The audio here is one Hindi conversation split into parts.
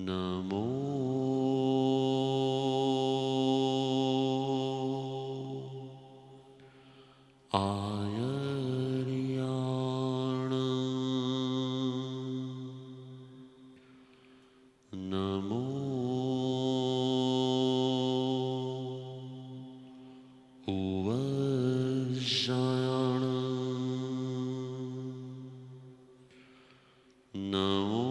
नमो आयर्याण नमो उवज्रायण नमो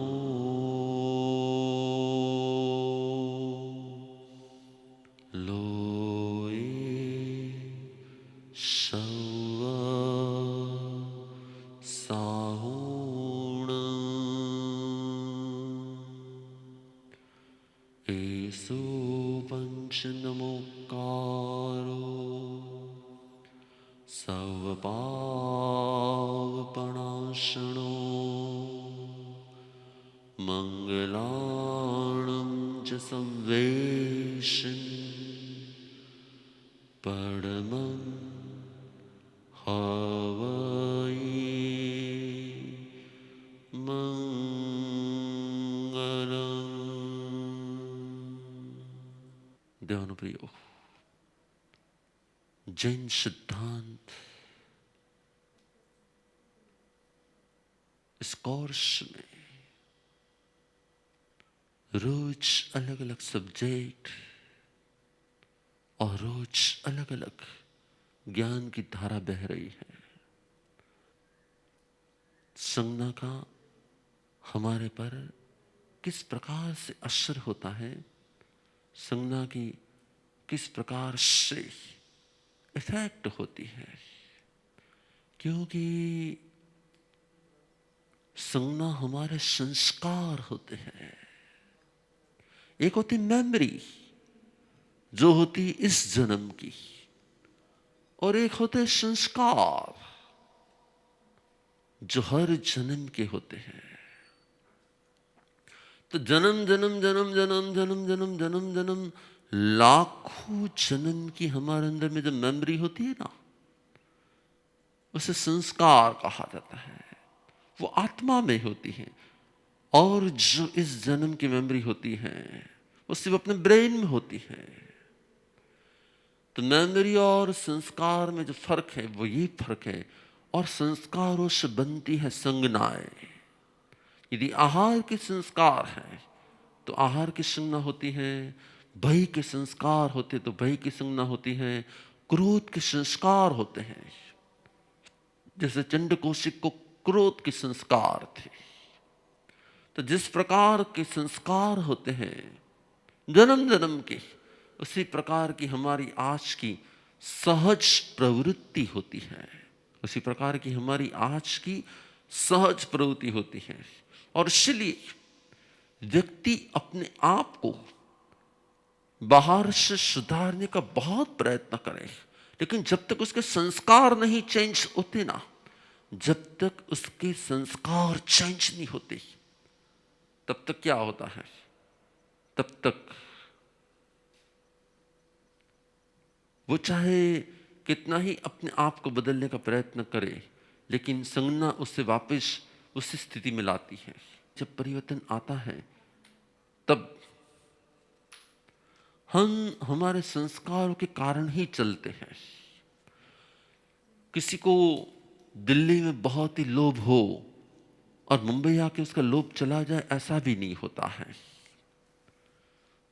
लोये शव साहुण एषु पञ्चनमोक्कारो सर्वपापनाशनो मङ्गलानं च संवेशन् परमं हवये मंगलम्। ध्यानप्रियो, जैन सिद्धांत इस कोर्स में रोज अलग अलग सब्जेक्ट और रोज अलग अलग ज्ञान की धारा बह रही है। संज्ञा का हमारे पर किस प्रकार से असर होता है, संज्ञा की किस प्रकार से इफेक्ट होती है, क्योंकि संज्ञा हमारे संस्कार होते हैं। एक होती मेमोरी जो होती इस जन्म की, और एक होते संस्कार जो हर जन्म के होते हैं। तो जन्म जन्म जन्म जन्म जन्म जन्म जन्म जन्म लाखों जन्म की हमारे अंदर में जो मेमोरी होती है ना, उसे संस्कार कहा जाता है। वो आत्मा में होती है। और जो इस जन्म की मेमोरी होती है वो सिर्फ अपने ब्रेन में होती है। तो मेमोरी और संस्कार में जो फर्क है वो ये फर्क है। और संस्कारों से बनती है संज्ञाएं। यदि आहार के संस्कार है तो आहार की संज्ञा होती है, भय के संस्कार होते तो भय की संज्ञा होती है, क्रोध के संस्कार होते हैं। जैसे चंडकोशिक को क्रोध के संस्कार थे। तो जिस प्रकार के संस्कार होते हैं जन्म जन्म के, उसी प्रकार की हमारी आज की सहज प्रवृत्ति होती है। उसी प्रकार की हमारी आज की सहज प्रवृत्ति होती है। और इसलिए व्यक्ति अपने आप को बाहर से सुधारने का बहुत प्रयत्न करे, लेकिन जब तक उसके संस्कार नहीं चेंज होते ना, जब तक उसके संस्कार चेंज नहीं होते, तब तक क्या होता है, तब तक वो चाहे कितना ही अपने आप को बदलने का प्रयत्न करे, लेकिन संज्ञा उससे वापस उसी स्थिति में लाती है। जब परिवर्तन आता है तब हम हमारे संस्कारों के कारण ही चलते हैं। किसी को दिल्ली में बहुत ही लोभ हो और मुंबई आके उसका लोभ चला जाए, ऐसा भी नहीं होता है।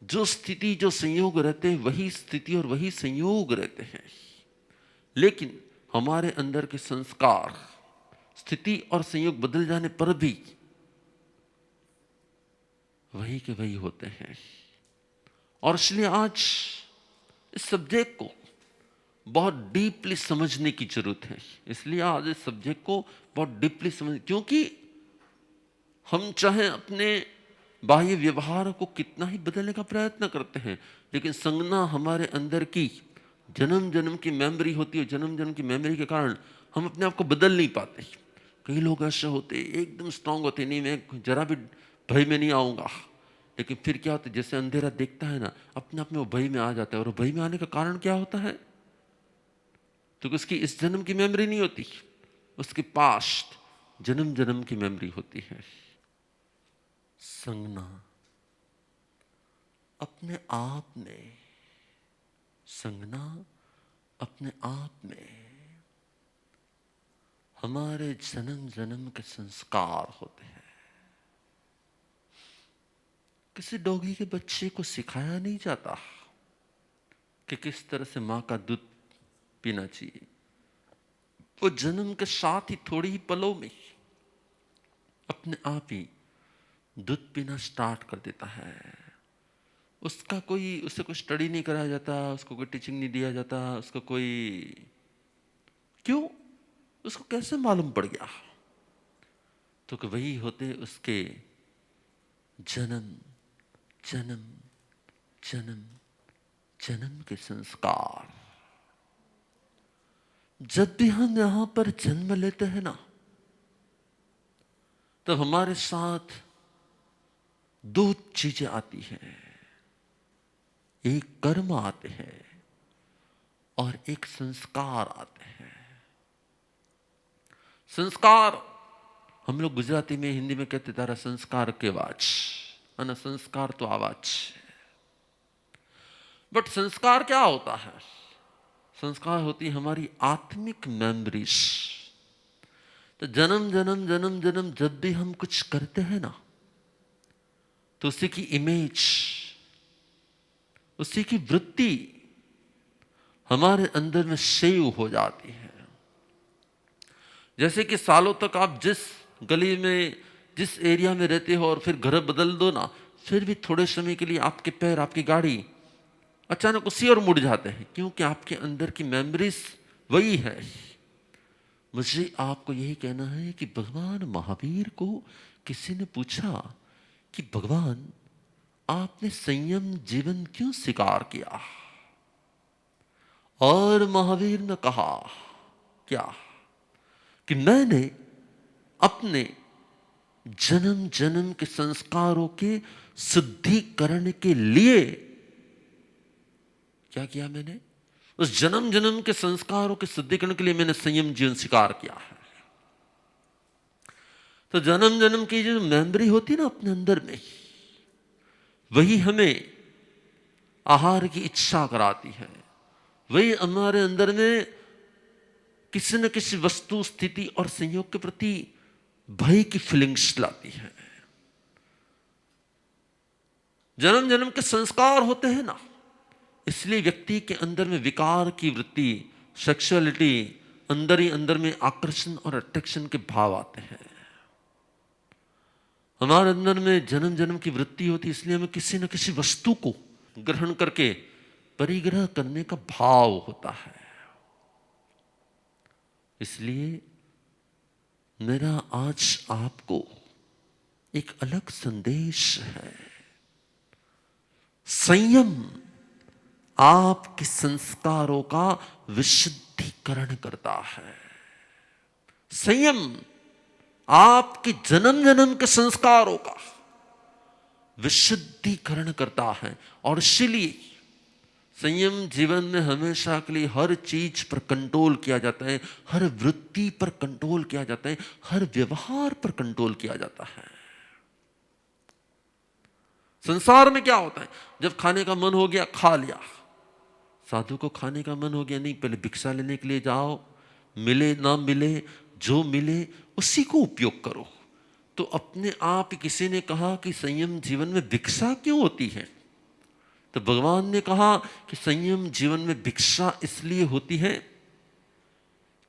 जो स्थिति जो संयोग रहते हैं वही स्थिति और वही संयोग रहते हैं। लेकिन हमारे अंदर के संस्कार, स्थिति और संयोग बदल जाने पर भी वही के वही होते हैं। और इसलिए आज इस सब्जेक्ट को बहुत डीपली समझने की जरूरत है। इसलिए आज इस सब्जेक्ट को बहुत डीपली समझ, क्योंकि हम चाहे अपने बाह्य व्यवहार को कितना ही बदलने का प्रयत्न करते हैं, लेकिन संज्ञा हमारे अंदर की जन्म जन्म की मेमोरी होती है। जन्म जन्म की मेमोरी के कारण हम अपने आप को बदल नहीं पाते। कई लोग ऐसे होते एकदम स्ट्रांग होते, नहीं मैं जरा भी भय में नहीं आऊंगा, लेकिन फिर क्या होता है, जैसे अंधेरा देखता है ना, अपने आप में वो भय में आ जाता है। और भय में आने का कारण क्या होता है, तो उसकी इस जन्म की मेमोरी नहीं होती, उसके पास्ट जन्म जन्म की मेमोरी होती है। संज्ञा अपने आप में, संगना अपने आप में हमारे जन्म जन्म के संस्कार होते हैं। किसी डॉगी के बच्चे को सिखाया नहीं जाता कि किस तरह से मां का दूध पीना चाहिए। वो जन्म के साथ ही थोड़ी ही पलों में अपने आप ही दूध पीना स्टार्ट कर देता है। उसे कोई स्टडी नहीं कराया जाता, उसको कोई टीचिंग नहीं दिया जाता, उसको कोई, क्यों? उसको कैसे मालूम पड़ गया? तो कि वही होते उसके जन्म जन्म जन्म जन्म के संस्कार। जब भी हम यहां पर जन्म लेते हैं ना, तब हमारे साथ दो चीजें आती हैं। एक कर्म आते हैं और एक संस्कार आते हैं। संस्कार हम लोग गुजराती में, हिंदी में कहते तारा संस्कार के आवाज, है संस्कार तो आवाज। बट संस्कार क्या होता है? संस्कार होती है हमारी आत्मिक मेमोरीज। तो जन्म जन्म जन्म जन्म जब भी हम कुछ करते हैं ना, तो उसी की इमेज, उसी की वृत्ति हमारे अंदर में सेव हो जाती है। जैसे कि सालों तक आप जिस गली में, जिस एरिया में रहते हो और फिर घर बदल दो ना, फिर भी थोड़े समय के लिए आपके पैर, आपकी गाड़ी अचानक उसी ओर मुड़ जाते हैं, क्योंकि आपके अंदर की मेमोरीज वही है। मुझे आपको यही कहना है कि भगवान महावीर को किसी ने पूछा कि भगवान, आपने संयम जीवन क्यों स्वीकार किया? और महावीर ने कहा क्या कि मैंने अपने जन्म जन्म के संस्कारों के शुद्धिकरण के लिए क्या किया? मैंने उस जन्म जन्म के संस्कारों के शुद्धिकरण के लिए मैंने संयम जीवन स्वीकार किया है। तो जन्म जन्म की जो मेमोरी होती है ना अपने अंदर में, वही हमें आहार की इच्छा कराती है। वही हमारे अंदर में किसी न किसी वस्तु, स्थिति और संयोग के प्रति भय की फीलिंग्स लाती है। जन्म जन्म के संस्कार होते हैं ना, इसलिए व्यक्ति के अंदर में विकार की वृत्ति, सेक्सुअलिटी, अंदर ही अंदर में आकर्षण और अट्रैक्शन के भाव आते हैं। हमारे अंदर में जन्म जन्म की वृत्ति होती है, इसलिए हमें किसी न किसी वस्तु को ग्रहण करके परिग्रह करने का भाव होता है। इसलिए मेरा आज आपको एक अलग संदेश है। संयम आपके संस्कारों का विशुद्धिकरण करता है। संयम आपके जन्म जन्म के संस्कारों का विशुद्धिकरण करता है। और इसीलिए संयम जीवन में हमेशा के लिए हर चीज पर कंट्रोल किया जाता है, हर वृत्ति पर कंट्रोल किया जाता है, हर व्यवहार पर कंट्रोल किया जाता है। संसार में क्या होता है? जब खाने का मन हो गया, खा लिया। साधु को खाने का मन हो गया, नहीं, पहले भिक्षा लेने के लिए जाओ, मिले ना मिले, जो मिले उसी को उपयोग करो। तो अपने आप किसी ने कहा कि संयम जीवन में भिक्षा क्यों होती है? तो भगवान ने कहा कि संयम जीवन में भिक्षा इसलिए होती है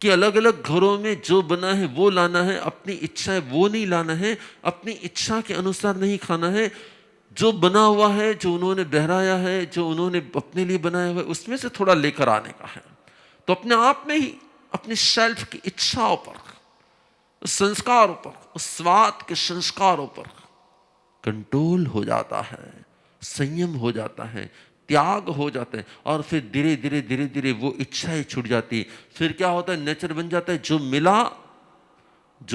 कि अलग अलग घरों में जो बना है वो लाना है, अपनी इच्छा है वो नहीं लाना है, अपनी इच्छा के अनुसार नहीं खाना है। जो बना हुआ है, जो उन्होंने बहराया है, जो उन्होंने अपने लिए बनाया हुआ है, उसमें से थोड़ा लेकर आने का है। तो अपने आप में ही अपनी सेल्फ की इच्छाओं पर, उस संस्कारों पर, उस स्वाद के संस्कारों पर कंट्रोल हो जाता है, संयम हो जाता है, त्याग हो जाता है। और फिर धीरे धीरे धीरे धीरे वो इच्छाएं छूट जाती। फिर क्या होता है? नेचर बन जाता है, जो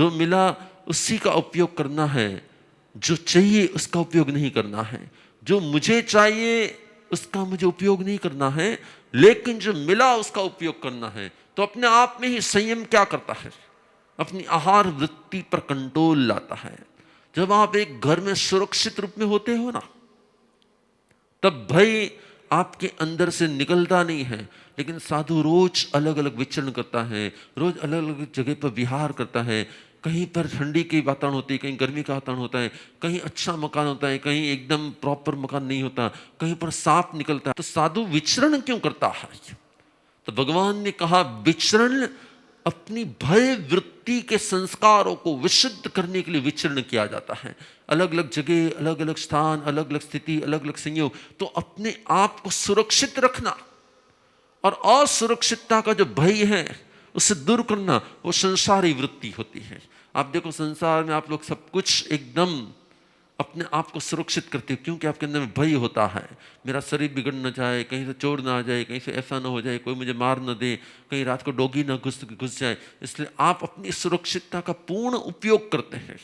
मिला उसी का उपयोग करना है, जो चाहिए उसका उपयोग नहीं करना है, जो मुझे चाहिए उसका मुझे उपयोग नहीं करना है, लेकिन जो मिला उसका उपयोग करना है। तो अपने आप में ही संयम क्या करता है? अपनी आहार वृत्ति पर कंट्रोल लाता है। जब आप एक घर में सुरक्षित रूप में होते हो ना, तब भय आपके अंदर से निकलता नहीं है। लेकिन साधु रोज अलग अलग विचरण करता है, रोज अलग अलग जगह पर विहार करता है। कहीं पर ठंडी की वातावरण होती है, कहीं गर्मी का वातावरण होता है, कहीं अच्छा मकान होता है, कहीं एकदम प्रॉपर मकान नहीं होता, कहीं पर सांप निकलता है। तो साधु विचरण क्यों करता है? तो भगवान ने कहा विचरण अपनी भय वृत्ति के संस्कारों को विशुद्ध करने के लिए विचरण किया जाता है। अलग अलग जगह, अलग अलग स्थान, अलग अलग स्थिति, अलग अलग संयोग। तो अपने आप को सुरक्षित रखना और असुरक्षितता का जो भय है उसे दूर करना, वो संसारी वृत्ति होती है। आप देखो संसार में आप लोग सब कुछ एकदम अपने आप को सुरक्षित करते हो, क्योंकि आपके अंदर में भय होता है। मेरा शरीर बिगड़ न जाए, कहीं से चोर ना आ जाए, कहीं से ऐसा ना हो जाए, कोई मुझे मार न दे, कहीं रात को डॉगी ना घुस जाए। इसलिए आप अपनी सुरक्षितता का पूर्ण उपयोग करते हैं।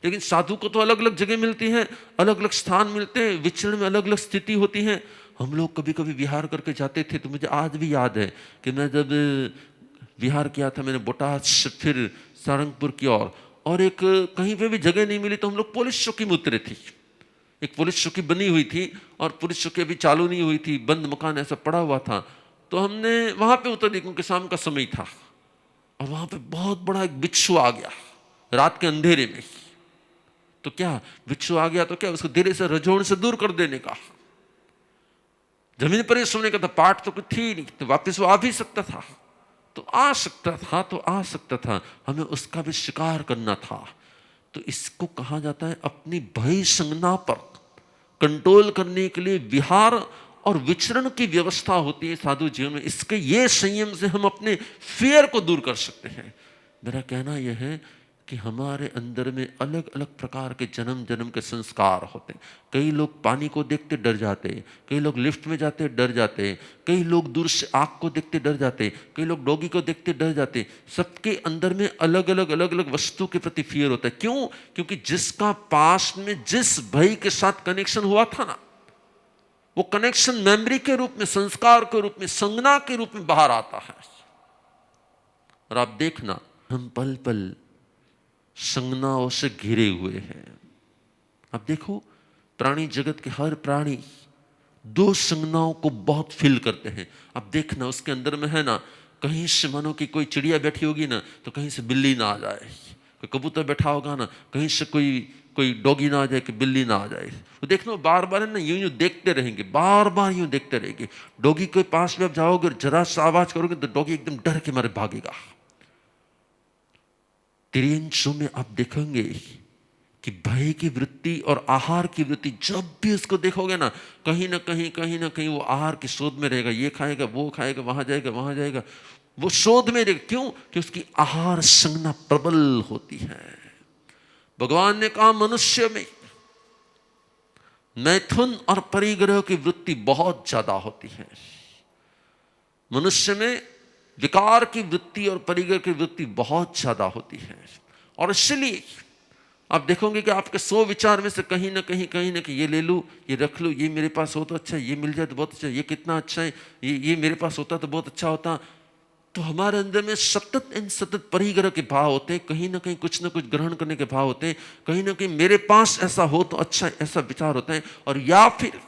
लेकिन साधु को तो अलग अलग जगह मिलती है, अलग अलग स्थान मिलते हैं, विचरण में अलग अलग स्थिति होती है। हम लोग कभी कभी विहार करके जाते थे, तो मुझे आज भी याद है कि मैं जब विहार किया था, मैंने बोटास फिर सारंगपुर की और एक कहीं पे भी जगह नहीं मिली तो हम लोग पुलिस चौकी में उतरे थे। एक पुलिस चौकी बनी हुई थी और पुलिस चौकी अभी चालू नहीं हुई थी, बंद मकान ऐसा पड़ा हुआ था। तो हमने वहां पे उतर दी क्योंकि शाम का समय था, और वहां पे बहुत बड़ा एक बिच्छू आ गया रात के अंधेरे में। तो क्या बिच्छू आ गया तो क्या, उसको धीरे से रजोड़ से दूर कर देने का। जमीन पर ही सोने का था, पाठ तो कुछ थी नहीं, तो वापिस वो आ भी सकता था, तो आ सकता था, हमें उसका भी शिकार करना था। तो इसको कहा जाता है अपनी भय संज्ञा पर कंट्रोल करने के लिए विहार और विचरण की व्यवस्था होती है साधु जीवन में। इसके ये संयम से हम अपने फियर को दूर कर सकते हैं। मेरा कहना यह है कि हमारे अंदर में अलग अलग प्रकार के जन्म जन्म के संस्कार होते हैं। कई लोग पानी को देखते डर जाते हैं, कई लोग लिफ्ट में जाते डर जाते हैं, कई लोग दूर से आग को देखते डर जाते हैं, कई लोग डॉगी को देखते डर जाते हैं। सबके अंदर में अलग अलग वस्तु के प्रति फियर होता है। क्यों? क्योंकि जिसका पास्ट में जिस भय के साथ कनेक्शन हुआ था ना, वो कनेक्शन मेमोरी के रूप में, संस्कार के रूप में, संज्ञा के रूप में बाहर आता है। और आप देखना, हम पल पल संज्ञाओं से घिरे हुए हैं। अब देखो, प्राणी जगत के हर प्राणी दो संज्ञाओं को बहुत फील करते हैं। अब देखना उसके अंदर में है ना, कहीं से मानो कि कोई चिड़िया बैठी होगी ना, तो कहीं से बिल्ली ना आ जाए, कोई कबूतर बैठा होगा ना, कहीं से कोई डॉगी ना आ जाए कि बिल्ली ना आ जाए। तो देखना बार बार है ना, यूं यूं देखते रहेंगे, बार बार यूं देखते रहेंगे। डॉगी के पास में आप जाओगे और जरा सा आवाज करोगे तो डॉगी एकदम डर के मारे भागेगा। तिर्यंशों में आप देखेंगे कि भय की वृत्ति और आहार की वृत्ति, जब भी उसको देखोगे ना, कहीं ना कहीं वो आहार की शोध में रहेगा। ये खाएगा, वो खाएगा, वहां जाएगा, वो शोध में रहेगा। क्यों? कि उसकी आहार संज्ञा प्रबल होती है। भगवान ने कहा मनुष्य में मैथुन और परिग्रह की वृत्ति बहुत ज्यादा होती है। मनुष्य में विकार की वृत्ति और परिग्रह की वृत्ति बहुत ज्यादा होती है। और इसलिए आप देखोगे कि आपके 100 विचार में से कहीं ना कहीं ये ले लूं, ये रख लूं, ये मेरे पास हो तो अच्छा, ये मिल जाए तो बहुत अच्छा, ये कितना अच्छा है, ये मेरे पास होता तो बहुत अच्छा होता। तो हमारे अंदर में सतत परिग्रह के भाव होते हैं, कहीं ना कहीं कुछ ना कुछ ग्रहण करने के भाव होते हैं, कहीं ना कहीं मेरे पास ऐसा हो तो अच्छा, ऐसा विचार होता है। और या फिर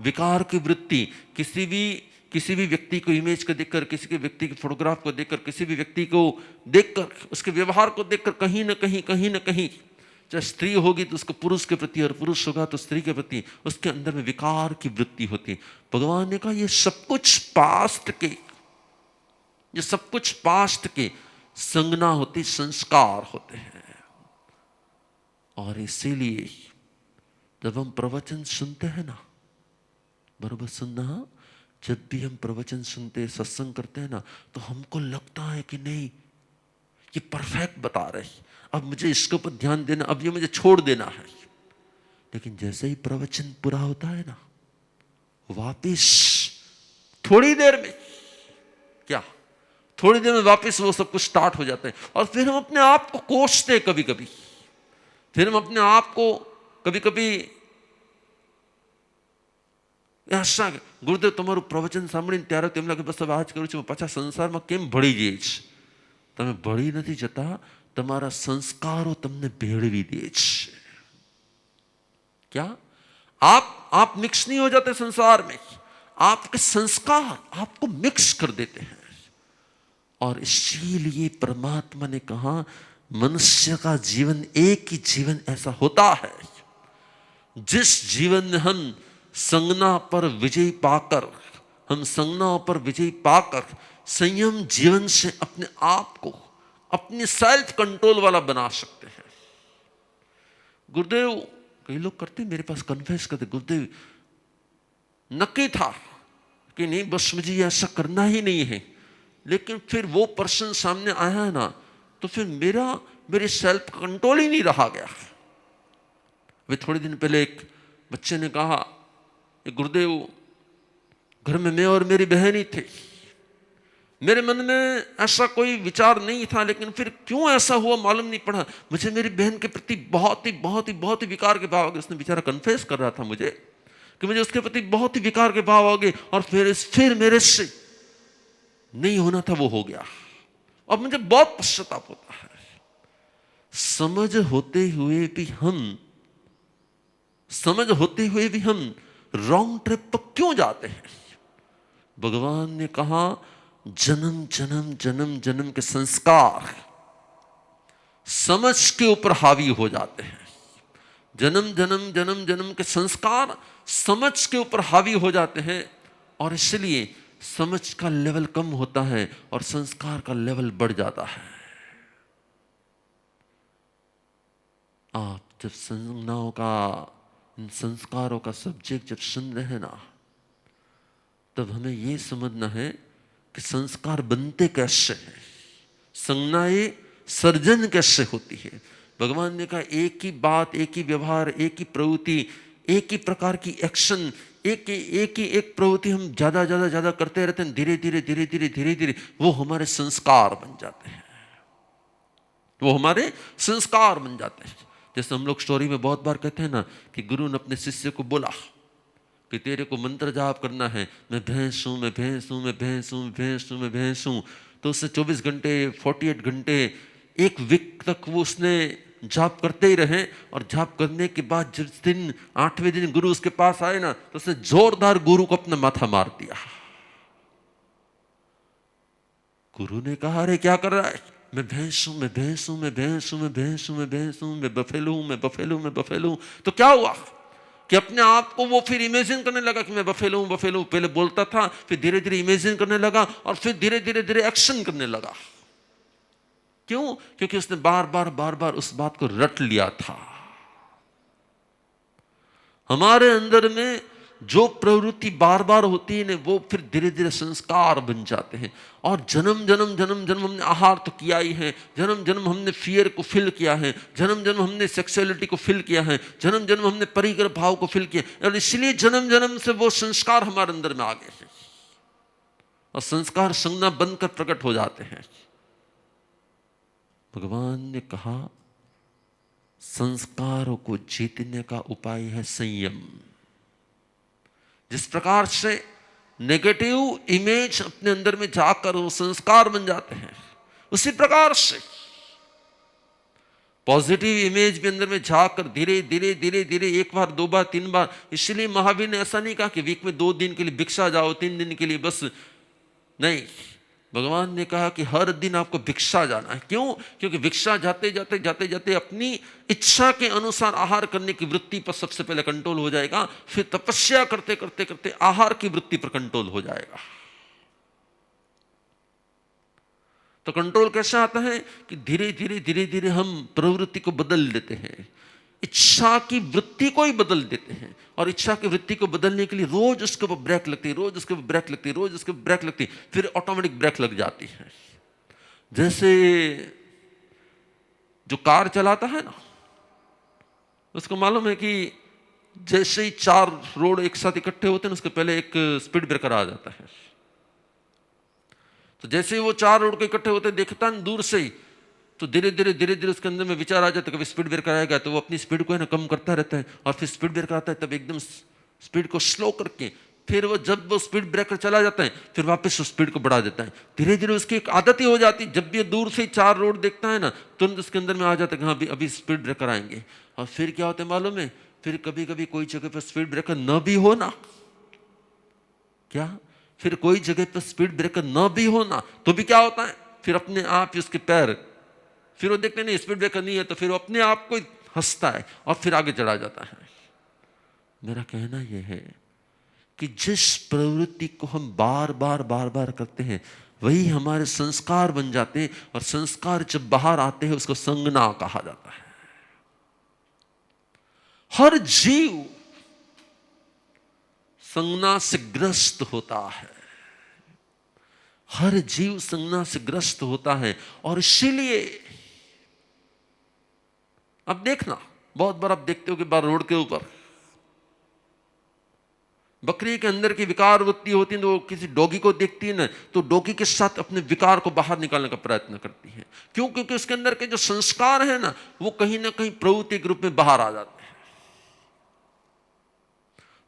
विकार की वृत्ति, किसी भी व्यक्ति को इमेज को देखकर, किसी के व्यक्ति के फोटोग्राफ को देखकर, किसी भी व्यक्ति को देखकर, उसके व्यवहार को देखकर कहीं ना कहीं चाहे स्त्री होगी तो उसको पुरुष के प्रति, और पुरुष होगा तो स्त्री के प्रति, उसके अंदर में विकार की वृत्ति होती है। भगवान ने कहा ये सब कुछ पास्ट के संज्ञा होती, संस्कार होते हैं। और इसीलिए जब हम प्रवचन सुनते हैं ना, बराबर सुनना, जब भी हम प्रवचन सुनते, सत्संग करते हैं ना, तो हमको लगता है कि नहीं ये परफेक्ट बता रहे, अब मुझे इसके ऊपर ध्यान देना, अब ये मुझे छोड़ देना है। लेकिन जैसे ही प्रवचन पूरा होता है ना, वापिस थोड़ी देर में वापस वो सब कुछ स्टार्ट हो जाता है। और फिर हम अपने आप को कोसते हैं कभी-कभी, फिर हम अपने आप को कभी-कभी ગુરુદેવ તમારું પ્રવચન સાંભળીને ત્યારે તેમ લાગે બસ હવે આ જ કરું છું, પાછા સંસારમાં કેમ ભળી જાય છે? તમે ભળી નથી જતા, તમારા સંસ્કારો તમને ભેળવી દે છે। क्या? आप मिक्स नहीं हो जाते संसार में, आपके संस्कार आपको मिक्स कर देते हैं। और इसीलिए परमात्मा ने कहा मनुष्य का जीवन एक ही जीवन ऐसा होता है जिस जीवन में हम संज्ञा पर विजय पाकर, हम संज्ञाओं पर विजय पाकर संयम जीवन से अपने आप को अपनी सेल्फ कंट्रोल वाला बना सकते हैं। गुरुदेव, कई लोग करते मेरे पास कन्फेस करते, गुरुदेव नक्की था कि नहीं बस मुझे ऐसा करना ही नहीं है, लेकिन फिर वो पर्सन सामने आया है ना, तो फिर मेरे सेल्फ कंट्रोल ही नहीं रहा गया। वे थोड़े दिन पहले एक बच्चे ने कहा, गुरुदेव घर में मैं और मेरी बहन ही थे, मेरे मन में ऐसा कोई विचार नहीं था, लेकिन फिर क्यों ऐसा हुआ मालूम नहीं पड़ा, मुझे मेरी बहन के प्रति बहुत ही विकार के भाव आ गए। उसने बेचारा कन्फेस कर रहा था मुझे कि मुझे उसके प्रति बहुत ही विकार के भाव आ गए, और फिर मेरे से नहीं होना था वो हो गया। अब मुझे बहुत पश्चाताप होता है। समझ होते हुए भी हम रॉन्ग ट्रिप पर क्यों जाते हैं? भगवान ने कहा जन्म के संस्कार समझ के ऊपर हावी हो जाते हैं। जन्म के संस्कार समझ के ऊपर हावी हो जाते हैं, और इसलिए समझ का लेवल कम होता है और संस्कार का लेवल बढ़ जाता है। आप जब संज्ञाओं का, इन संस्कारों का सब्जेक्ट जब सुन रहे हैं ना, तब हमें यह समझना है कि संस्कार बनते कैसे हैं, संज्ञाएं सर्जन कैसे होती है। भगवान ने कहा एक ही बात, एक ही व्यवहार, एक ही प्रवृत्ति, एक ही प्रकार की एक्शन, एक प्रवृत्ति हम ज्यादा करते रहते हैं, धीरे धीरे वो हमारे संस्कार बन जाते हैं, वो हमारे संस्कार बन जाते हैं। जैसे हम लोग स्टोरी में बहुत बार कहते हैं ना कि गुरु ने अपने शिष्य को बोला कि तेरे को मंत्र जाप करना है, मैं भैंस हूं, तो उससे 24 घंटे 48 घंटे 1 वीक तक वो उसने जाप करते ही रहे। और जाप करने के बाद जिस दिन 8वें दिन गुरु उसके पास आए ना, तो उसने जोरदार गुरु को अपना माथा मार दिया। गुरु ने कहा अरे क्या कर रहा है? मैं बफेलो हूं। तो क्या हुआ कि अपने आप को वो फिर इमेजिन करने लगा कि मैं बफेलो हूं। पहले बोलता था, फिर धीरे धीरे इमेजिन करने लगा, और फिर धीरे धीरे एक्शन करने लगा। क्यों? क्योंकि उसने बार बार उस बात को रट लिया था। हमारे अंदर में जो प्रवृत्ति बार बार होती है ना, वो फिर धीरे धीरे संस्कार बन जाते हैं। और जन्म हमने आहार तो किया ही है, जन्म हमने फियर को फिल किया है, जन्म हमने सेक्सुअलिटी को फिल किया है, जन्म हमने परिग्रह भाव को फिल किया, और इसलिए जन्म से वो संस्कार हमारे अंदर में आ गए हैं, और संस्कार संज्ञा बनकर प्रकट हो जाते हैं। भगवान ने कहा संस्कारों को जीतने का उपाय है संयम। जिस प्रकार से नेगेटिव इमेज अपने अंदर में जाकर वो संस्कार बन जाते हैं, उसी प्रकार से पॉजिटिव इमेज भी अंदर में जाकर धीरे धीरे 1 बार 2 बार 3 बार। इसलिए महावीर ने ऐसा नहीं कहा कि वीक में 2 दिन के लिए भिक्षा जाओ, 3 दिन के लिए बस नहीं। भगवान ने कहा कि हर दिन आपको भिक्षा जाना है। क्यों? क्योंकि भिक्षा जाते जाते अपनी इच्छा के अनुसार आहार करने की वृत्ति पर सबसे पहले कंट्रोल हो जाएगा, फिर तपस्या करते आहार की वृत्ति पर कंट्रोल हो जाएगा। तो कंट्रोल कैसे आता है कि धीरे धीरे हम प्रवृत्ति को बदल देते हैं, इच्छा की वृत्ति को ही बदल देते हैं। और इच्छा की वृत्ति को बदलने के लिए रोज उसके ऊपर ब्रेक लगती है, फिर ऑटोमेटिक ब्रेक लग जाती है। जैसे जो कार चलाता है ना, उसको मालूम है कि जैसे ही 4 रोड एक साथ इकट्ठे होते हैं, उसके पहले एक स्पीड ब्रेकर आ जाता है। तो जैसे ही वो 4 रोड के इकट्ठे होते देखता है दूर से ही, तो धीरे धीरे उसके अंदर में विचार आ जाता है, कभी स्पीड ब्रेकर आएगा, तो वो अपनी स्पीड को है ना कम करता रहता है, और फिर स्पीड ब्रेकर आता है तब एकदम स्पीड को स्लो करके, फिर वो जब वो स्पीड ब्रेकर चला जाता है फिर वापस उस स्पीड को बढ़ा देता है। धीरे धीरे उसकी एक आदत ही हो जाती है, जब भी दूर से 4 रोड देखता है ना, तुरंत उसके अंदर में आ जाता है कि हाँ अभी स्पीड ब्रेकर आएंगे। और फिर क्या होता है मालूम है, फिर कभी कभी कोई जगह पर स्पीड ब्रेकर न भी हो ना, क्या फिर कोई जगह पर स्पीड ब्रेकर न भी हो ना, तो भी क्या होता है, फिर अपने आप ही उसके पैर, फिर वो देखते नहीं स्पीड ब्रेकर नहीं है, तो फिर वो अपने आप को हंसता है और फिर आगे चढ़ा जाता है। मेरा कहना यह है कि जिस प्रवृत्ति को हम बार बार बार बार करते हैं वही हमारे संस्कार बन जाते हैं, और संस्कार जब बाहर आते हैं उसको संज्ञा कहा जाता है। हर जीव संज्ञा से ग्रस्त होता है, हर जीव संज्ञा से ग्रस्त होता है। और इसीलिए अब देखना, बहुत बार आप देखते हो कि बार रोड के ऊपर बकरी के अंदर की विकार वृत्ति होती है, तो वो किसी डॉगी को देखती है ना, तो डॉगी के साथ अपने विकार को बाहर निकालने का प्रयत्न करती है। क्यों? क्योंकि उसके अंदर के जो संस्कार है ना, वो कहीं ना कहीं प्रवृत्ति के रूप में बाहर आ जाते हैं,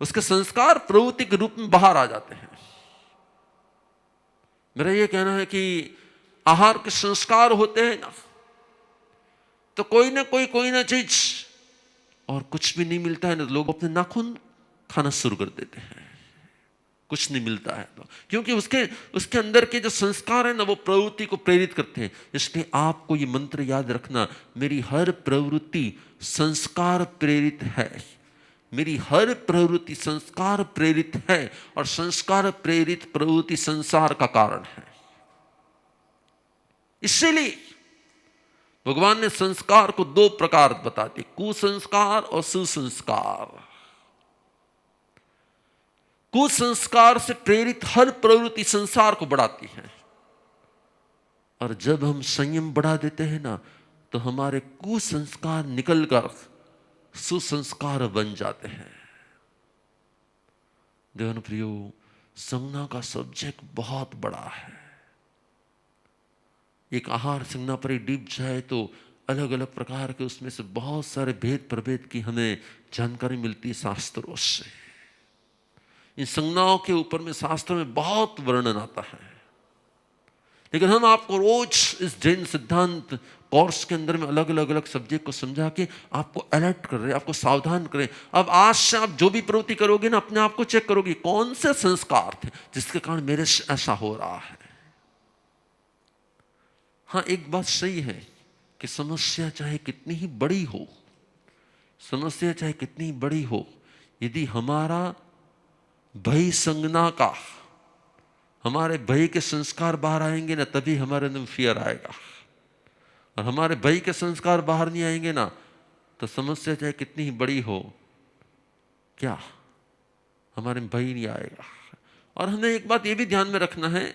उसके संस्कार प्रवृत्ति के रूप में बाहर आ जाते हैं। मेरा ये कहना है कि आहार के संस्कार होते हैं ना, तो कोई ना चीज, और कुछ भी नहीं मिलता है ना, तो लोग अपने नाखून खाना शुरू कर देते हैं, कुछ नहीं मिलता है तो, क्योंकि उसके अंदर के जो संस्कार है ना, वो प्रवृत्ति को प्रेरित करते हैं। इसलिए आपको ये मंत्र याद रखना, मेरी हर प्रवृत्ति संस्कार प्रेरित है, मेरी हर प्रवृत्ति संस्कार प्रेरित है, और संस्कार प्रेरित प्रवृत्ति संसार का कारण है। इसीलिए भगवान ने संस्कार को दो प्रकार बता दिए, कुसंस्कार और सुसंस्कार। कुसंस्कार से प्रेरित हर प्रवृत्ति संसार को बढ़ाती है, और जब हम संयम बढ़ा देते हैं ना, तो हमारे कुसंस्कार निकलकर सुसंस्कार बन जाते हैं। देवन प्रियो, संज्ञा का सब्जेक्ट बहुत बड़ा है। एक आहार संज्ञा पर डीप जाए तो अलग अलग प्रकार के उसमें से बहुत सारे भेद प्रभेद की हमें जानकारी मिलती है शास्त्रों से। इन संज्ञाओं के ऊपर में शास्त्र में बहुत वर्णन आता है, लेकिन हम आपको रोज इस जैन सिद्धांत कोर्स के अंदर में अलग अलग सब्जेक्ट को समझा के आपको अलर्ट कर रहे हैं, आपको सावधान करें। अब आज से आप जो भी प्रवृत्ति करोगे ना, अपने आप को चेक करोगे कौन से संस्कार थे जिसके कारण मेरे से ऐसा हो रहा है। हाँ, एक बात सही है कि समस्या चाहे कितनी ही बड़ी हो, समस्या चाहे कितनी ही बड़ी हो, यदि हमारा भय संज्ञा का, हमारे भय के संस्कार बाहर आएंगे ना, तभी हमारे अंदर फियर आएगा। और हमारे भय के संस्कार बाहर नहीं आएंगे ना, तो समस्या चाहे कितनी ही बड़ी हो, क्या हमारे में भय नहीं आएगा। और हमें एक बात ये भी ध्यान में रखना है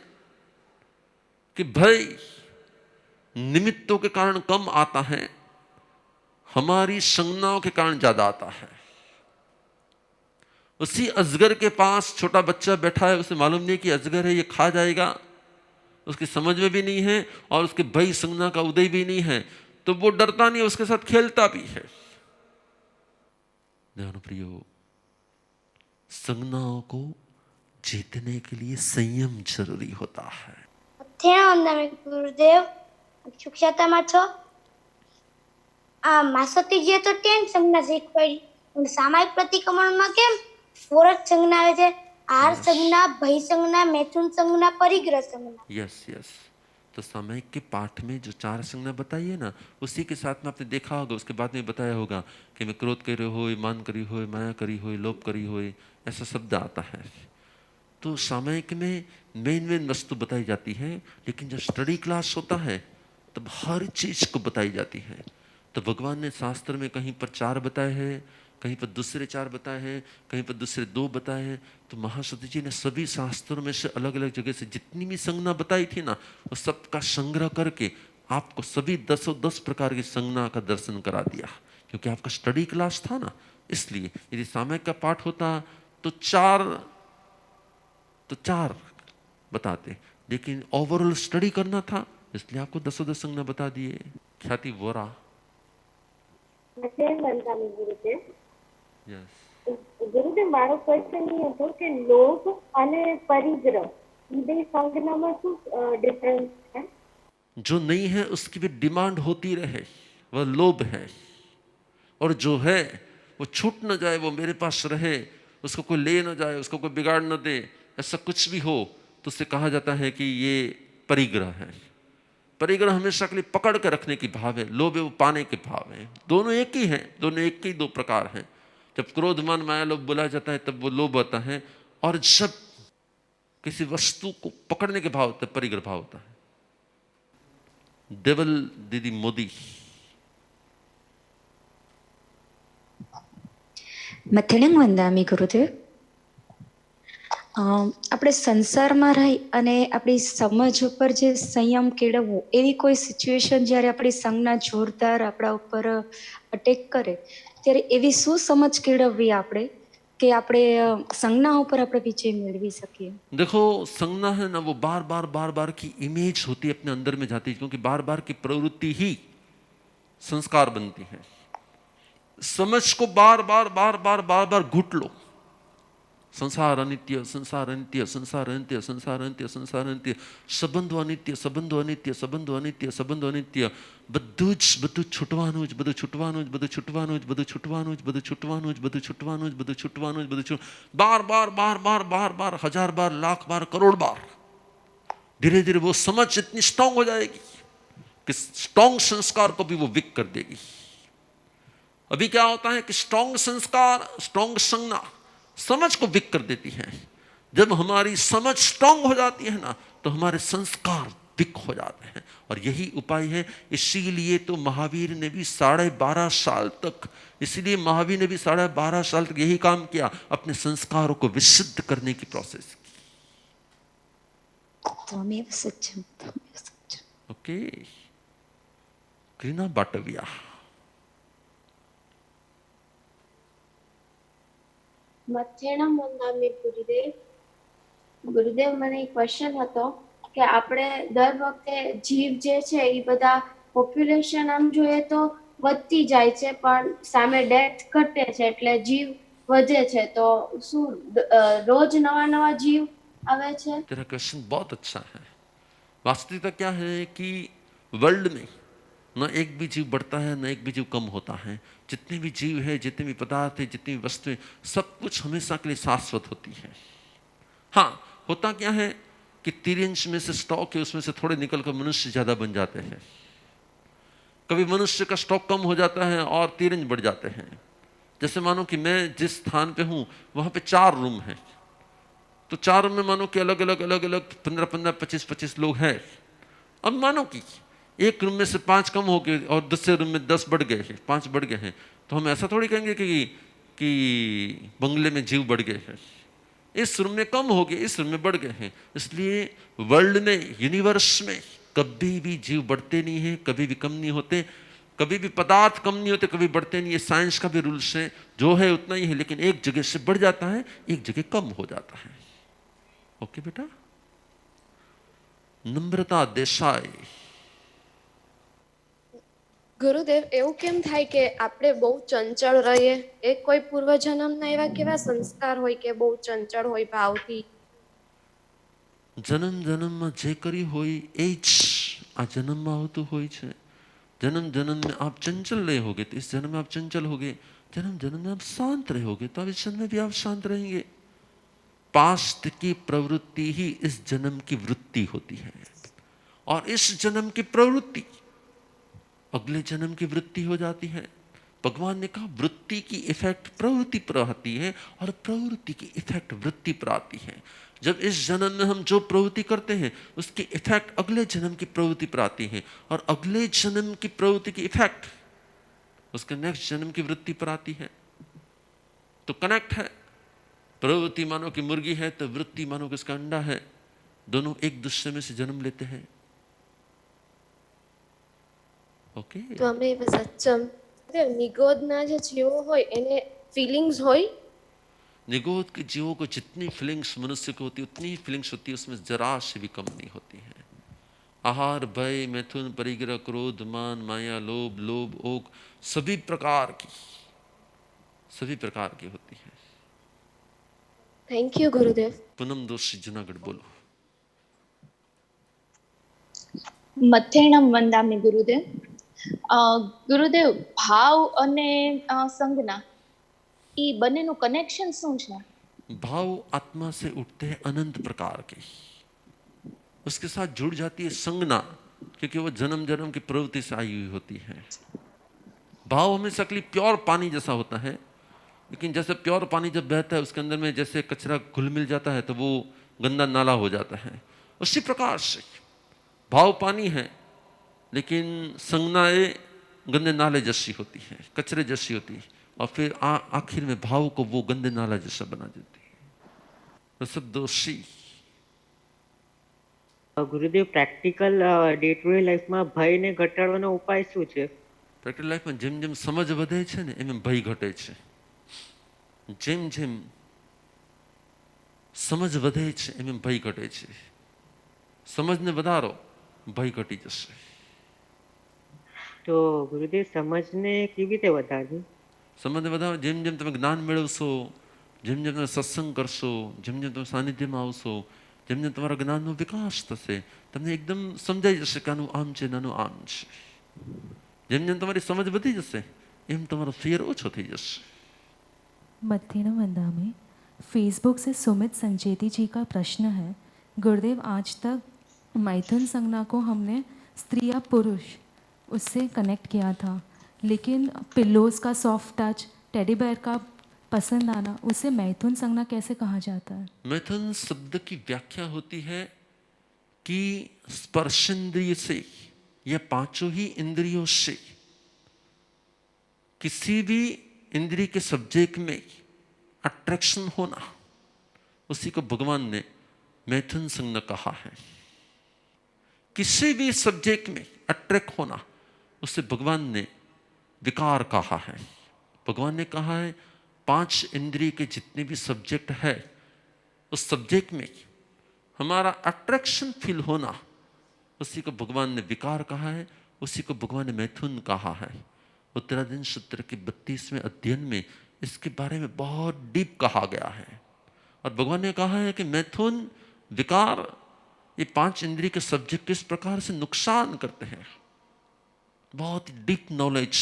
कि भय निमित्तों के कारण कम आता है, हमारी संज्ञाओं के कारण ज्यादा आता है। उसी अजगर के पास छोटा बच्चा बैठा है, उसे मालूम नहीं कि अजगर है, ये खा जाएगा, उसकी समझ में भी नहीं है, और उसके भय संज्ञा का उदय भी नहीं है, तो वो डरता नहीं, उसके साथ खेलता भी है। ध्यान प्रियो, संज्ञाओं को जीतने के लिए संयम जरूरी होता है। गुरुदेव शिक्षाताમાં છો માસતીજીએ તો 10 સંજ્ઞા શીખવાડી, પણ સામાયિક પ્રતિક્રમણમાં કેમ 4 જ સંજ્ઞા આવે છે? આહાર સંજ્ઞા, ભય સંજ્ઞા, मैथुन संज्ञा, परिग्रह संज्ञा। यस तो सामयिक के पाठ में जो 4 संज्ञा बताई है ना, उसी के साथ में आपने देखा होगा, उसके बाद में बताया होगा कि मैं क्रोध करे हो, मान करी हो, माया करी हो, लोभ करी हो, ऐसा शब्द आता है। तो सामयिक में मेन वस्तु बताई जाती है, लेकिन जब स्टडी क्लास होता है तब हर चीज को बताई जाती है। तो भगवान ने शास्त्र में कहीं पर 4 बताए हैं, कहीं पर दूसरे 4 बताए हैं, कहीं पर दूसरे 2 बताए हैं। तो महासती जी ने सभी शास्त्रों में से अलग अलग जगह से जितनी भी संज्ञा बताई थी ना, वो सबका संग्रह करके आपको सभी 10 प्रकार की संज्ञा का दर्शन करा दिया, क्योंकि आपका स्टडी क्लास था ना। इसलिए यदि सामयिक का पाठ होता तो 4 बताते, लेकिन ओवरऑल स्टडी करना था, इसलिए आपको 10 संज्ञा बता दिए। ख्याति वोरा। ગુરુદેવ, મારો ક્વેશ્ચન એ હતો કે લોભ અને પરિગ્રહ એ બે સંજ્ઞામાં શું ડિફરન્સ છે? जो नहीं है उसकी भी डिमांड होती रहे, वह लोभ है, और जो है वो छूट न जाए, वो मेरे पास रहे, उसको कोई ले न जाए, उसको कोई बिगाड़ न दे, ऐसा कुछ भी हो तो उससे कहा जाता है कि ये परिग्रह है। परिग्रह हमेशा के लिए पकड़ के रखने की भाव है, लोभ वो पाने के भाव है। दोनों एक ही हैं, दोनों एक ही दो प्रकार हैं। जब क्रोधमान माया लोभ बोला जाता है तब वो लोभ होता है, और जब किसी वस्तु को पकड़ने के भाव तब परिग्रह भाव होता है। डेवल दीदी मोदी। મથેણંગ વંદામી ગુરુદેવ. આપણે સંસારમાં રહી અને આપણી સમજ ઉપર જે સંયમ કેળવવો, એવી કોઈ સિચ્યુએશન જ્યારે આપણી સંજ્ઞા જોરદાર આપણા ઉપર અટેક કરે ત્યારે એવી શું સમજ કેળવવી આપણે કે આપણે સંજ્ઞા ઉપર આપણે વિજય મેળવી શકીએ? देखो, संज्ञा है ना, वो बार बार की इमेज होती है, अपने अंदर में जाती है, क्योंकि बार बार की प्रवृत्ति ही संस्कार बनती है। समझ को बार बार घुट लो। संसार अनित्य, संसार अनित्य, संसार अनित्य, संसार अनित्य, संसार अनित्य, संबंधो अनित्य, संबंधो अनित्य, संबंधो अनित्य, संबंधो अनित्य, બધું છૂટવાનું જ, બધું છૂટવાનું જ, બધું છૂટવાનું જ, બધું છૂટવાનું જ, બધું છૂટવાનું જ, બધું છૂટવાનું જ, બધું છૂટવાનું જ, બધું बार हजार बार, लाख बार, करोड़ बार धीरे धीरे वो समझ इतनी स्ट्रांग हो जाएगी कि स्ट्रांग संस्कार को भी वो विक कर देगी। अभी क्या होता है कि स्ट्रांग संस्कार, स्ट्रांग संज्ञा समझ को विक कर देती है। जब हमारी समझ स्ट्रांग हो जाती है ना, तो हमारे संस्कार विक हो जाते हैं, और यही उपाय है। इसीलिए तो महावीर ने भी 12.5 साल तक, इसलिए महावीर ने भी 12.5 साल तक यही काम किया, अपने संस्कारों को विशुद्ध करने की प्रोसेस की। त्वमेव सत्यम, त्वमेव सत्यम। ओके, क्रीना बाटविया। મથેણમ વંદામી ગુરુદેવ. ગુરુદેવ, મને એક ક્વેશ્ચન હતો કે આપણે દર વખતે જીવ જે છે એ બધા પોપ્યુલેશન આમ જોઈએ તો વધતી જાય છે, પણ સામે ડેથ ઘટે છે, એટલે જીવ વધે છે, તો શું રોજ નવા જીવ આવે છે? तेरा क्वेश्चन बहुत अच्छा है। वास्तविकता क्या है कि वर्ल्ड में न एक भी जीव बढ़ता है, न एक भी जीव कम होता है। जितने भी जीव है, जितने भी पदार्थ है, जितनी भी वस्तुएं, सब कुछ हमेशा के लिए शाश्वत होती है। हाँ, होता क्या है कि 3 इंच में से स्टॉक है, उसमें से थोड़े निकल कर मनुष्य ज्यादा बन जाते हैं। कभी मनुष्य का स्टॉक कम हो जाता है और 3 इंच बढ़ जाते हैं। जैसे मानो कि मैं जिस स्थान पे हूं वहां पे 4 रूम हैं, तो 4 रूम में मानो कि अलग अलग 15 25 लोग हैं। अब मानो कि एक रूम में से 5 कम हो गए और दूसरे रूम में 10 बढ़ गए हैं, 5 बढ़ गए हैं, तो हम ऐसा थोड़ी कहेंगे कि बंगले में जीव बढ़ गए हैं। इस रूम में कम हो गए, इस रूम में बढ़ गए हैं। इसलिए वर्ल्ड में, यूनिवर्स में कभी भी जीव बढ़ते नहीं हैं, कभी भी कम नहीं होते, कभी भी पदार्थ कम नहीं होते, कभी बढ़ते नहीं। ये साइंस का भी रूल्स है, जो है उतना ही है, लेकिन एक जगह से बढ़ जाता है, एक जगह कम हो जाता है। ओके बेटा। नम्रता देसाई। ગુરુદેવ, એવું કેમ થાય કે આપણે બહુ ચંચળ રહીએ? એ કોઈ પૂર્વજન્મના એવા કેવા સંસ્કાર હોય કે બહુ ચંચળ હોય ભાવથી? જન્મ જન્મમાં જે કરી હોય એ જ આ જન્મમાં આવતું હોય છે। जन्म जन्म में आप चंचल रहे होगे तो इस जन्म में आप चंचल होगे, जन्म जन्म में आप शांत रहे होगे तो अब इस जन्म में भी आप शांत रहेंगे। पास्ट की प्रवृत्ति ही इस जन्म की वृत्ति होती है, और इस जन्म की प्रवृत्ति अगले जन्म की वृत्ति हो जाती है। भगवान ने कहा वृत्ति की इफेक्ट प्रवृत्ति पर आती है, और प्रवृत्ति की इफेक्ट वृत्ति पर आती है। जब इस जन्म में हम जो प्रवृत्ति करते हैं उसकी इफेक्ट अगले जन्म की प्रवृत्ति पर आती है, और अगले जन्म की प्रवृत्ति की इफेक्ट उसके नेक्स्ट जन्म की वृत्ति पर आती है। तो कनेक्ट है। प्रवृत्ति मानो कि मुर्गी है तो वृत्ति मानो कि उसका अंडा है, दोनों एक दूसरे में से जन्म लेते हैं। ओके। ત્વમેવ સત્યમ। નિગોદના જે જીવો હોય એને ફિલિંગ્સ હોય? निगोद के जीवों को जितनी फीलिंग्स मनुष्य को होती है उतनी ही फीलिंग्स होती है, उसमें जरा से भी कम नहीं होती है। आहार, भय, मैथुन, परिग्रह, क्रोध, मान, माया, लोभ, ओग, सभी प्रकार की होती है। થેન્ક યુ ગુરુદેવ। पूनम दोषी, जूनागढ़, बोलो। મથેણમ વંદામી ગુરુદેવ. ગુરુદેવ, ભાવ અને સંજ્ઞા એ બંનેનું કનેક્શન શું છે? भाव आत्मा से उठते हैं अनंत प्रकार के, उसके साथ जुड़ जाती है संज्ञा, क्योंकि वो जन्म जन्म की प्रवृत्ति से आई हुई होती है। भाव हमेशा के लिए प्योर पानी जैसा होता है, लेकिन जैसे प्योर पानी जब बहता है उसके अंदर में जैसे कचरा घुल मिल जाता है तो वो गंदा नाला हो जाता है, उसी प्रकार से भाव पानी है, लेकिन संज्ञाएं गंदे नाले जैसी होती है, कचरे जैसी होती है, और फिर आखिर में भाव को वो गंदे नाला जैसा बना देती है। तो सब दोषी। ગુરુદેવ પ્રેક્ટિકલ ડે ટુ ડે લાઈફમાં ભયને ઘટાડવાનો ઉપાય શું છે? પ્રેક્ટિકલ લાઈફમાં જેમ જેમ સમજ વધે છે ને એમ ભય ઘટે છે, જેમ જેમ સમજ વધે છે એમ ભય ઘટે છે, સમજને વધારો ભય ઘટી જશે। તો ગુરુદેવ સમજને કેવી રીતે વધારવી? સમજને વધારો જેમ જેમ તમે જ્ઞાન મેળવશો, જેમ જેમ તમે સત્સંગ કરશો, જેમ જેમ તમે સાનિધ્યમાં આવશો, જેમ જેમ તમારા જ્ઞાનનો વિકાસ થશે, તમને એકદમ સમજાઈ જશે કે આનું આમ છે નાનું આમ છે। જેમ જેમ તમારી સમજ વધી જશે એમ તમારો ફિયર ઓછો થઈ જશે। मध्यान्ह वंदा में फेसबुक से सुमित संचेती जी का प्रश्न है, गुरुदेव आज तक मैथुन संज्ञा को हमने स्त्री या पुरुष उससे कनेक्ट किया था, लेकिन पिल्लोज का सॉफ्ट टच, टेडी बेयर का पसंद आना, उसे मैथुन संज्ञा कैसे कहा जाता है? मैथुन शब्द की व्याख्या होती है कि स्पर्शेंद्रिय से या पांचों ही इंद्रियों से किसी भी इंद्रिय के सब्जेक्ट में अट्रैक्शन होना, उसी को भगवान ने मैथुन संज्ञा कहा है। किसी भी सब्जेक्ट में अट्रैक्ट होना, उसे भगवान ने विकार कहा है। भगवान ने कहा है 5 इंद्रिय के जितने भी सब्जेक्ट है उस सब्जेक्ट में हमारा अट्रैक्शन फील होना, उसी को भगवान ने विकार कहा है, उसी को भगवान ने मैथुन कहा है। उत्तराधीन सूत्र के 32वें अध्ययन में इसके बारे में बहुत डीप कहा गया है, और भगवान ने कहा है कि मैथुन विकार ये 5 इंद्रिय के सब्जेक्ट किस प्रकार से नुकसान करते हैं। बहुत डीप नॉलेज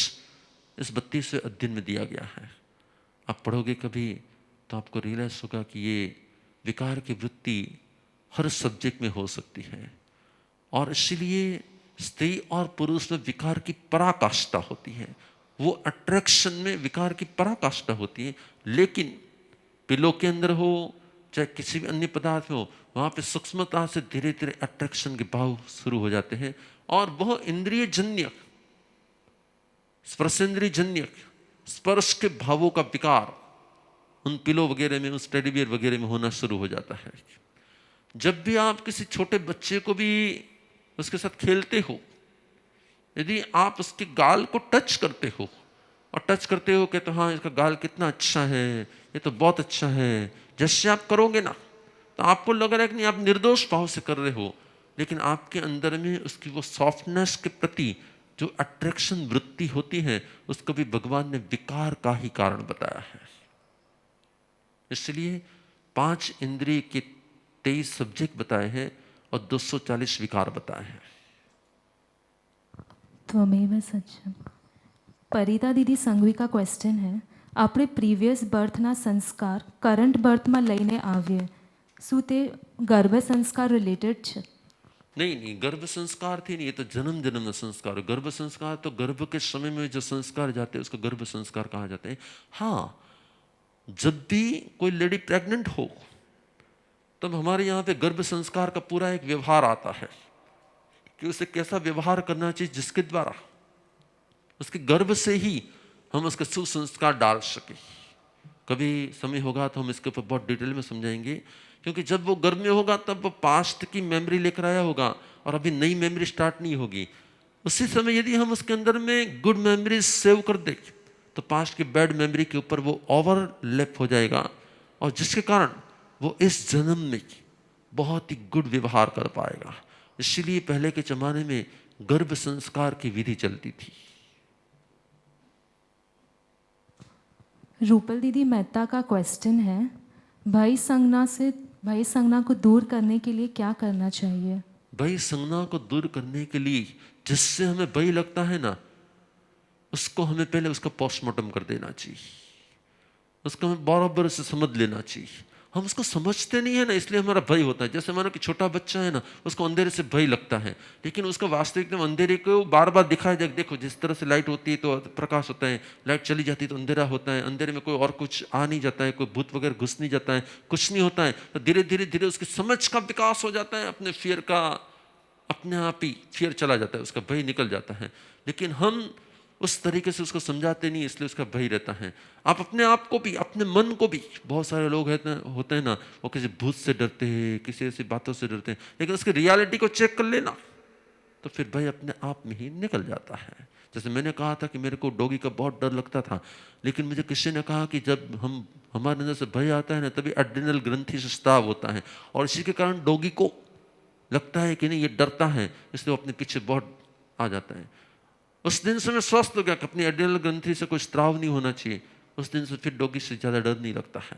इस 32वें अध्ययन में दिया गया है। आप पढ़ोगे कभी तो आपको रियलाइज होगा कि ये विकार की वृत्ति हर सब्जेक्ट में हो सकती है, और इसीलिए स्त्री और पुरुष में विकार की पराकाष्ठा होती है। वो अट्रैक्शन में विकार की पराकाष्ठा होती है, लेकिन पिलो के अंदर हो चाहे किसी भी अन्य पदार्थ में हो, वहाँ पे सूक्ष्मता से धीरे धीरे अट्रैक्शन के भाव शुरू हो जाते हैं, और वह इंद्रिय जन्य स्पर्शेंद्रिय जन्य स्पर्श के भावों का विकार उन पिलो वगैरह में, उस टेडी बियर वगैरह में होना शुरू हो जाता है। जब भी आप किसी छोटे बच्चे को भी उसके साथ खेलते हो, यदि आप उसके गाल को टच करते हो और टच करते हो कि तो हाँ इसका गाल कितना अच्छा है, ये तो बहुत अच्छा है, जैसे आप करोगे ना तो आपको लग रहा है कि नहीं आप निर्दोष भाव से कर रहे हो, लेकिन आपके अंदर में उसकी वो सॉफ्टनेस के प्रति जो अट्रैक्शन वृत्ति होती है उसको भी भगवान ने विकार का ही कारण बताया है। इसलिए 5 इंद्रिय के 23 सब्जेक्ट बताए हैं और 240 विकार बताए हैं। त्वमेव सत्यम। परिता दीदी संघवी का क्वेश्चन है, આપણે પ્રીવિયસ બર્થના સંસ્કાર કરંટ બર્થમાં લઈને આવીએ, શું તે ગર્ભ સંસ્કાર રિલેટેડ છે? नहीं, गर्भ संस्कार थी नहीं, ये तो जन्म जन्म संस्कार। गर्भ संस्कार तो गर्भ के समय में जो संस्कार जाते हैं उसको गर्भ संस्कार कहा जाता है। हाँ, जब भी कोई लेडी प्रेग्नेंट हो तब हमारे यहाँ पे गर्भ संस्कार का पूरा एक व्यवहार आता है कि उसे कैसा व्यवहार करना चाहिए, जिसके द्वारा उसके गर्भ से ही हम उसके सुसंस्कार डाल सके। कभी समय होगा तो हम इसके ऊपर बहुत डिटेल में समझाएंगे, क्योंकि जब वो गर्भ में होगा तब वो पास्ट की मेमोरी लेकर आया होगा और अभी नई मेमोरी स्टार्ट नहीं होगी। उसी समय यदि हम उसके अंदर में गुड मेमोरीज सेव कर दें तो पास्ट की बैड मेमोरी के ऊपर वो ओवरलैप हो जाएगा, और जिसके कारण वो इस जन्म में बहुत ही गुड व्यवहार कर पाएगा। इसीलिए पहले के जमाने में गर्भ संस्कार की विधि चलती थी। रूपल दीदी मेहता का क्वेश्चन है, भय संज्ञा को दूर करने के लिए क्या करना चाहिए? भय संज्ञा को दूर करने के लिए जिससे हमें भय लगता है ना, उसको हमें पहले उसका पोस्टमार्टम कर देना चाहिए। उसको हमें बराबर से समझ लेना चाहिए। हम उसको समझते नहीं है ना, इसलिए हमारा भय होता है। जैसे मानो कि छोटा बच्चा है ना, उसको अंधेरे से भय लगता है, लेकिन उसका वास्तविक में अंधेरे को बार बार दिखाया जाए। देखो जिस तरह से लाइट होती है तो प्रकाश होता है, लाइट चली जाती है तो अंधेरा होता है, अंधेरे में कोई और कुछ आ नहीं जाता है, कोई भूत वगैरह घुस नहीं जाता है, कुछ नहीं होता है। तो धीरे धीरे धीरे उसकी समझ का विकास हो जाता है, अपने फियर का अपने आप ही फियर चला जाता है, उसका भय निकल जाता है। लेकिन हम उस तरीके से उसको समझाते नहीं, इसलिए उसका भय रहता है। आप अपने आप को भी, अपने मन को भी, बहुत सारे लोग होते हैं ना, वो किसी भूत से डरते हैं, किसी ऐसी बातों से डरते हैं, लेकिन उसकी रियलिटी को चेक कर लेना तो फिर भय अपने आप में ही निकल जाता है। जैसे मैंने कहा था कि मेरे को डॉगी का बहुत डर लगता था, लेकिन मुझे किसी ने कहा कि जब हमारे अंदर से भय आता है ना, तभी एड्रेनल ग्रंथि से स्राव होता है, और इसी के कारण डॉगी को लगता है कि नहीं ये डरता है, इसलिए वो अपने पीछे बहुत आ जाता है। उस दिन से मैं स्वस्थ हो गया कि अपनी एड्रेनल ग्रंथि से कोई स्राव नहीं होना चाहिए। उस दिन से फिर डॉगी से ज़्यादा डर नहीं लगता है।